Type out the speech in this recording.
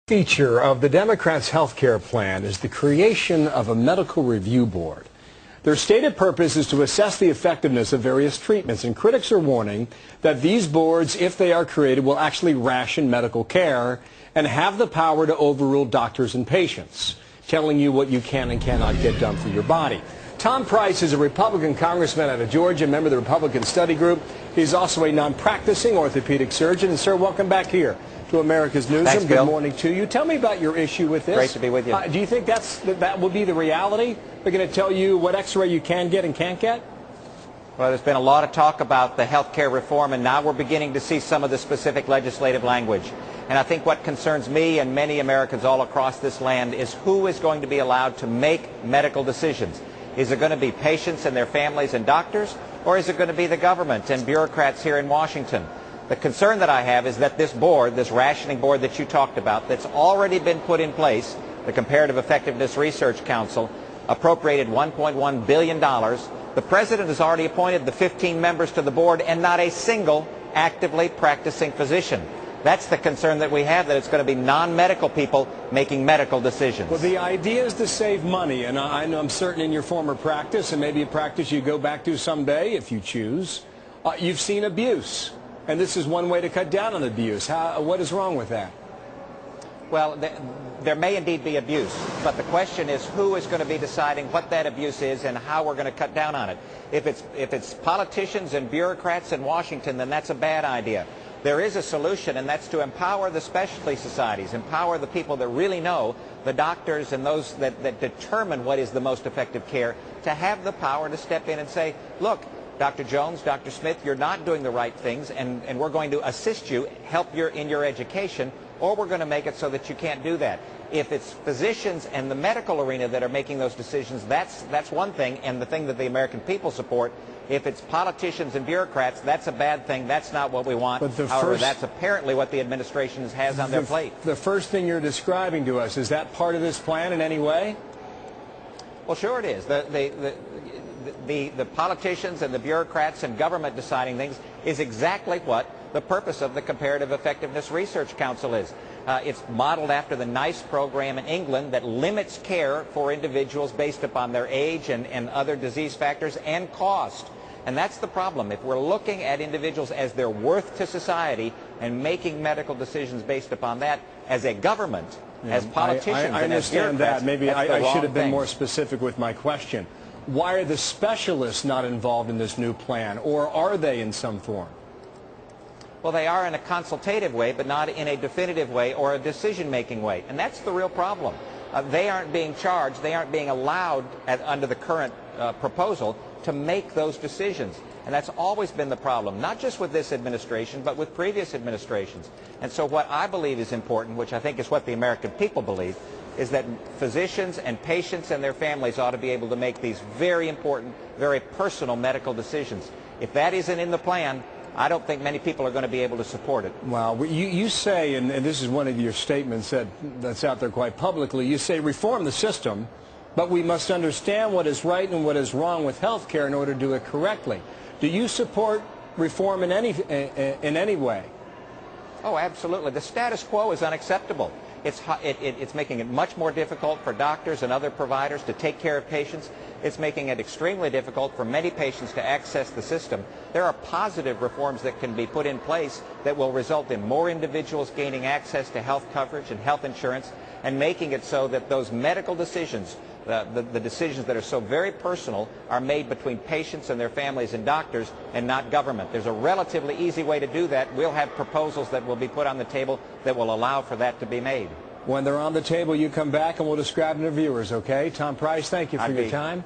Feature of the Democrats' health care plan is the creation of a medical review board. Their stated purpose is to assess the effectiveness of various treatments, and critics are warning that these boards, if they are created, will actually ration medical care and have the power to overrule doctors and patients, telling you what you can and cannot get done for your body. Tom Price is a Republican congressman out of Georgia, member of the Republican Study Group. He's also a non-practicing orthopedic surgeon. And, sir, welcome back here to America's Newsroom. Thanks, Bill. Good morning to you. Tell me about your issue with this. Great to be with you. Do you think that will be the reality? They're going to tell you what x-ray you can get and can't get? Well, there's been a lot of talk about the health care reform, and now we're beginning to see some of the specific legislative language. And I think what concerns me and many Americans all across this land is who is going to be allowed to make medical decisions. Is it going to be patients and their families and doctors, or is it going to be the government and bureaucrats here in Washington? The concern that I have is that this board, this rationing board that you talked about, that's already been put in place, the Comparative Effectiveness Research Council, appropriated $1.1 billion. The president has already appointed the 15 members to the board and not a single actively practicing physician. That's the concern that we have, that it's going to be non-medical people making medical decisions. Well, the idea is to save money, and I know I'm certain in your former practice, and maybe a practice you go back to someday if you choose, you've seen abuse. And this is one way to cut down on abuse. What is wrong with that? Well, there may indeed be abuse, but the question is who is going to be deciding what that abuse is and how we're going to cut down on it. If it's politicians and bureaucrats in Washington, then that's a bad idea. There is a solution, and that's to empower the specialty societies, empower the people that really know, the doctors and those that determine what is the most effective care, to have the power to step in and say, look, Dr. Jones, Dr. Smith, you're not doing the right things, and we're going to assist you, help you in your education, or we're going to make it so that you can't do that. If it's physicians and the medical arena that are making those decisions, that's one thing, and the thing that the American people support. If it's politicians and bureaucrats, that's a bad thing. That's not what we want. However, that's apparently what the administration has on their plate. The first thing you're describing to us, is that part of this plan in any way? Well, sure it is. The politicians and the bureaucrats and government deciding things is exactly what the purpose of the Comparative Effectiveness Research Council is. It's modeled after the NICE program in England that limits care for individuals based upon their age and other disease factors and cost. And that's the problem. If we're looking at individuals as their worth to society and making medical decisions based upon that as a government, as politicians I and as understand bureaucrats, that. Maybe I should have been thing. more specific with my question. Why are the specialists not involved in this new plan, or are they in some form? Well, they are in a consultative way, but not in a definitive way or a decision-making way. And that's the real problem. They aren't being charged, they aren't being allowed under the current proposal to make those decisions. And that's always been the problem, not just with this administration, but with previous administrations. And so what I believe is important, which I think is what the American people believe, is that physicians and patients and their families ought to be able to make these very important, very personal medical decisions. If that isn't in the plan, I don't think many people are going to be able to support it. Well, you say, and this is one of your statements that's out there quite publicly, you say reform the system, but we must understand what is right and what is wrong with health care in order to do it correctly. Do you support reform in any way? Oh, absolutely. The status quo is unacceptable. It's making it much more difficult for doctors and other providers to take care of patients. It's making it extremely difficult for many patients to access the system. There are positive reforms that can be put in place that will result in more individuals gaining access to health coverage and health insurance, and making it so that those medical decisions, the decisions that are so very personal, are made between patients and their families and doctors and not government. There's a relatively easy way to do that. We'll have proposals that will be put on the table that will allow for that to be made. When they're on the table, you come back and we'll describe them to viewers, okay? Tom Price, thank you for your time.